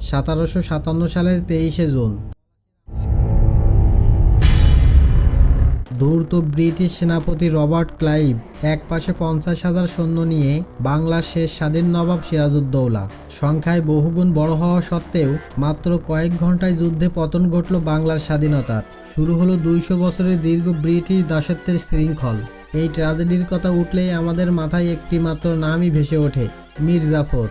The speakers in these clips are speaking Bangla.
1757 সালের 23শে জুন। ধূর্ত ব্রিটিশ সেনাপতি রবার্ট ক্লাইভ একপাশে 50,000 সৈন্য নিয়ে বাংলার শেষ স্বাধীন নবাব সিরাজউদ্দৌলা। সংখ্যায় বহুগুণ বড় হওয়া সত্ত্বেও মাত্র কয়েক ঘন্টায় যুদ্ধে পতন ঘটল বাংলার স্বাধীনতার। শুরু হলো 200 বছরের দীর্ঘ ব্রিটিশ দাসত্বের শৃঙ্খল। এই ট্র্যাজেডির কথা উঠলেই আমাদের মাথায় একটি মাত্র নামই ভেসে ওঠে, মীর জাফর।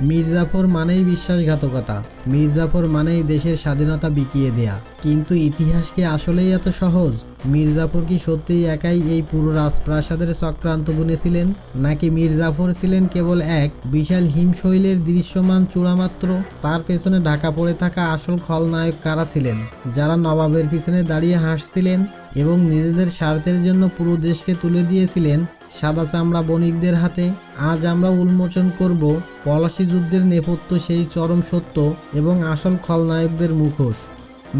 মীর জাফর মানেই বিশ্বাসঘাতকতা, মীর জাফর মানেই দেশের স্বাধীনতা বিকিয়ে দেয়া। কিন্তু ইতিহাস কি আসলেই এত সহজ? মীর জাফর কি সত্যিই একাই এই পুরো রাজপ্রাসাদের চক্রান্ত বুনেছিলেন, নাকি মীর জাফর ছিলেন কেবল এক বিশাল হিমশৈলের দৃশ্যমান চূড়ামাত্র? তার পেছনে ঢাকা পড়ে থাকা আসল খলনায়ক কারা ছিলেন, যারা নবাবের পিছনে দাঁড়িয়ে হাসছিলেন এবং নিজেদের স্বার্থের জন্য পুরো দেশকে তুলে দিয়েছিলেন সাদা চামড়া বণিকদের হাতে? আজ আমরা উন্মোচন করব পলাশী যুদ্ধের নেপথ্য, সেই চরম সত্য এবং আসল খলনায়কদের মুখোশ।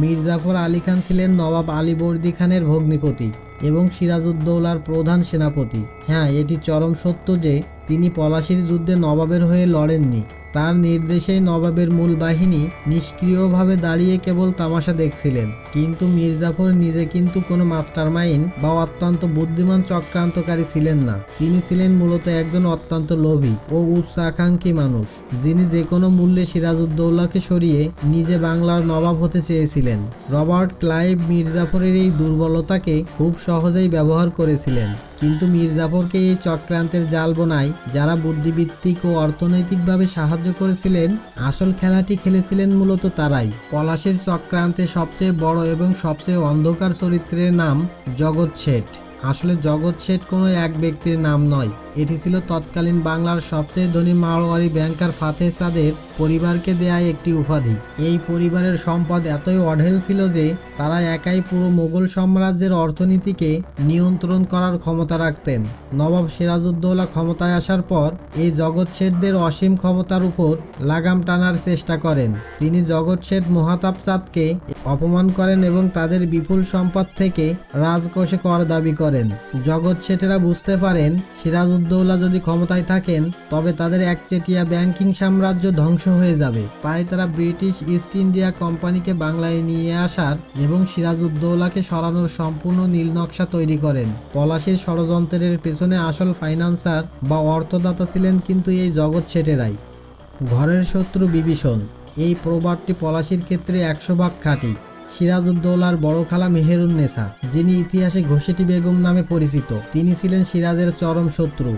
মীর জাফর আলী খান ছিলেন নবাব আলীবর্দী খানের ভগ্নিপতি এবং সিরাজউদ্দৌলার প্রধান সেনাপতি। হ্যাঁ, এটি চরম সত্য যে তিনি পলাশীর যুদ্ধে নবাবের হয়ে লড়েননি। তার নির্দেশেই নবাবের মূল বাহিনী নিষ্ক্রিয়ভাবে দাঁড়িয়ে কেবল তামাশা দেখছিলেন। কিন্তু মীর জাফর নিজে কিন্তু কোনো মাস্টারমাইন্ড বা অত্যন্ত বুদ্ধিমান চক্রান্তকারী ছিলেন না। তিনি ছিলেন মূলত একজন অত্যন্ত লোভী ও উচ্চাকাঙ্ক্ষী মানুষ, যিনি যে কোনো মূল্যে সিরাজউদ্দৌলাকে সরিয়ে নিজে বাংলার নবাব হতে চেয়েছিলেন। রবার্ট ক্লাইভ মীর জাফরের এই দুর্বলতাকে খুব সহজেই ব্যবহার করেছিলেন। কিন্তু মীর জাফরকে এই চক্রান্তের জাল বোনায় যারা বুদ্ধিভিত্তিক ও অর্থনৈতিকভাবে সাহায্য করেছিলেন, আসল খেলাটি খেলেছিলেন মূলত তারাই। পলাশীর চক্রান্তে সবচেয়ে বড় এবং সবচেয়ে অন্ধকার চরিত্রের নাম জগৎ শেঠ। আসলে জগৎ শেঠ কোনো এক ব্যক্তির নাম নয়, এটি ছিল তৎকালীন বাংলার সবচেয়ে ধনী মারোয়ারি ব্যাংকার ফাতেহ চাঁদের পরিবারকে দেয়া একটি উপাধি। এই পরিবারের সম্পদ এতই অঢেল ছিল যে তারা একাই পুরো মোগল সাম্রাজ্যের অর্থনীতিকে নিয়ন্ত্রণ করার ক্ষমতা রাখতেন। নবাব সিরাজউদ্দৌলা ক্ষমতায় আসার পর এই জগৎ শেঠদের অসীম ক্ষমতার উপর লাগাম টানার চেষ্টা করেন। তিনি জগৎ শেঠ মহাতাব চাঁদকে অপমান করেন এবং তাদের বিপুল সম্পদ থেকে রাজকোষে কর দাবি করেন। জগৎ শেঠেরা বুঝতে পারেন সিরাজউদ্দৌলা যদি ক্ষমতায় থাকেন তবে তাদের একচেটিয়া ব্যাংকিং সাম্রাজ্য ধ্বংস হয়ে যাবে। তাই তারা ব্রিটিশ ইস্ট ইন্ডিয়া কোম্পানিকে বাংলায় নিয়ে আসার এবং সিরাজউদ্দৌলাকে সরানোর সম্পূর্ণ নীলনকশা তৈরি করেন। পলাশীর ষড়যন্ত্রের পেছনে আসল ফাইন্যান্সার বা অর্থদাতা ছিলেন কিন্তু এই জগৎ শেঠেরাই। ঘরের শত্রু বিভীষণ, এই প্রবাদটি পলাশীর ক্ষেত্রে 100 ভাগ খাঁটি। সিরাজউদ্দৌলার বড় খালা মেহেরুন্নেছা, যিনি ইতিহাসে ঘোষেটি বেগম নামে পরিচিত, তিনি ছিলেন সিরাজের চরম শত্রু।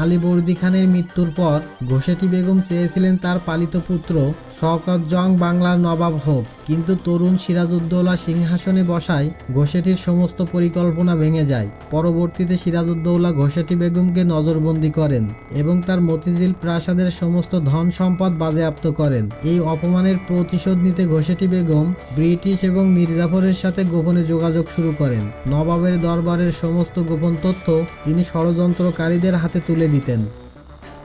আলীবর্দী খানের মৃত্যুর পর ঘোষেটি বেগম চেয়েছিলেন তার পালিত পুত্র শওকত জং বাংলার নবাব হোক, কিন্তু তরুণ সিরাজউদ্দৌলা সিংহাসনে বসায় ঘোষেটির সমস্ত পরিকল্পনা ভেঙে যায়। পরবর্তীতে সিরাজউদ্দৌলা ঘোষেটি বেগমকে নজরবন্দি করেন এবং তার মতিঝিল প্রাসাদের সমস্ত ধন সম্পদ বাজেয়াপ্ত করেন। এই অপমানের প্রতিশোধ নিতে ঘোষেটি বেগম ব্রিটিশ এবং মীর জাফরের সাথে গোপনে যোগাযোগ শুরু করেন। নবাবের দরবারের সমস্ত গোপন তথ্য তিনি ষড়যন্ত্রকারীদের হাতে তুলে দিতেন।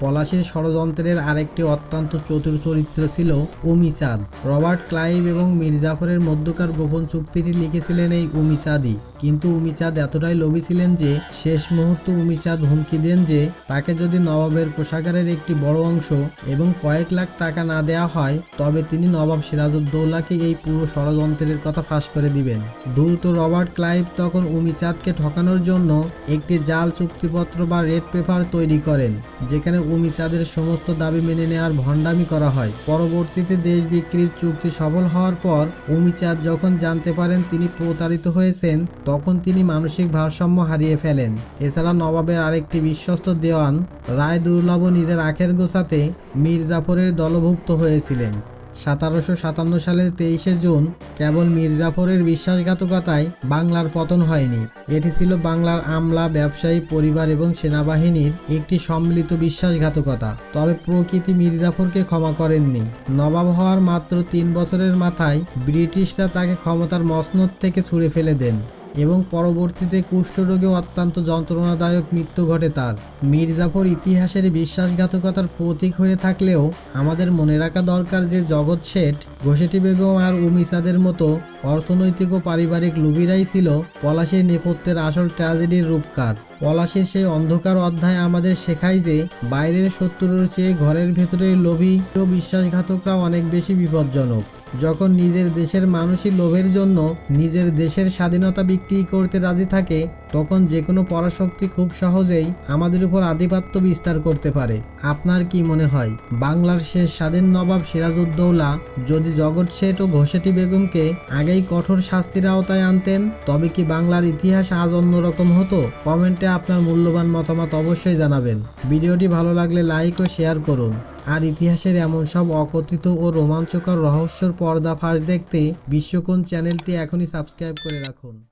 পলাশীর ষড়যন্ত্রের আরেকটি অত্যন্ত চতুর চরিত্র ছিল উমিচাঁদ। রবার্ট ক্লাইভ এবং মীর জাফরের মধ্যকার গোপন চুক্তিটি লিখেছিলেন এই উমিচাঁদই। কিন্তু উমিচাঁদ এতটাই লোভী ছিলেন যে শেষ মুহূর্তে উমিচাঁদ হুমকি দেন যে তাকে যদি নবাবের কোষাগারের একটি বড় অংশ এবং কয়েক লাখ টাকা না দেওয়া হয় তবে তিনি নবাব সিরাজউদ্দৌলাকে এই পুরো ষড়যন্ত্রের কথা ফাঁস করে দিবেন। ধূর্ত রবার্ট ক্লাইভ তখন উমিচাঁদকে ঠকানোর জন্য একটি জাল চুক্তিপত্র বা রেড পেপার তৈরি করেন, যেখানে উমিচাঁদের সমস্ত দাবি মেনে নেওয়ার ভণ্ডামি করা হয়। পরবর্তীতে দেশ বিক্রির চুক্তি সফল হওয়ার পর উমিচাঁদ যখন জানতে পারেন তিনি প্রতারিত হয়েছেন তখন তিনি মানসিক ভারসাম্য হারিয়ে ফেলেন। এছাড়া নবাবের আরেকটি বিশ্বস্ত দেওয়ান রায় দুর্লভ নিজের আখের গোছাতে মীর জাফরের দলভুক্ত হয়েছিলেন। 1757 সালের 23শে জুন কেবল মীর জাফরের বিশ্বাসঘাতকতায় বাংলার পতন হয়নি, এটি ছিল বাংলার আমলা, ব্যবসায়ী, পরিবার এবং সেনাবাহিনীর একটি সম্মিলিত বিশ্বাসঘাতকতা। তবে প্রকৃতি মীর জাফরকে ক্ষমা করেননি। নবাব হওয়ার মাত্র 3 বছরের মাথায় ব্রিটিশরা তাকে ক্ষমতার মসনদ থেকে ছুঁড়ে ফেলে দেন এবং পরবর্তীতে কুষ্ঠরোগে অত্যন্ত যন্ত্রণাদায়ক মৃত্যু ঘটে তার। মীর জাফর ইতিহাসের বিশ্বাসঘাতকতার প্রতীক হয়ে থাকলেও আমাদের মনে রাখা দরকার যে জগৎ শেঠ, ঘোষেটি বেগম আর উমিচাঁদের মতো অর্থনৈতিক ও পারিবারিক লোভীরাই ছিল পলাশীর নেপথ্যের আসল ট্র্যাজেডির রূপকার। পলাশীর সেই অন্ধকার অধ্যায় আমাদের শেখায় যে বাইরের শত্রুর চেয়ে ঘরের ভেতরের লোভী ও বিশ্বাসঘাতকরা অনেক বেশি বিপজ্জনক। যখন নিজের দেশের মানুষই লোভের জন্য নিজের দেশের স্বাধীনতা বিক্রি করতে রাজি থাকে, তখন যে কোনো পরাশক্তি খুব সহজেই আমাদের উপর আধিপত্য বিস্তার করতে পারে। আপনার কি মনে হয়, বাংলার শেষ স্বাধীন নবাব সিরাজউদ্দৌলা যদি জগৎ শেঠ ও ঘোষেটি বেগমকে আগেই কঠোর শাস্তির আওতায় আনতেন, তবে কি বাংলার ইতিহাস আজ অন্যরকম হতো? কমেন্টে আপনার মূল্যবান মতামত অবশ্যই জানাবেন। ভিডিওটি ভালো লাগলে লাইক ও শেয়ার করুন। আর ইতিহাসের এমন সব অকথিত ও রোমাঞ্চকর রহস্যর পর্দাফাঁস দেখতে বিশ্বকোণ চ্যানেলটি এখনই সাবস্ক্রাইব করে রাখুন।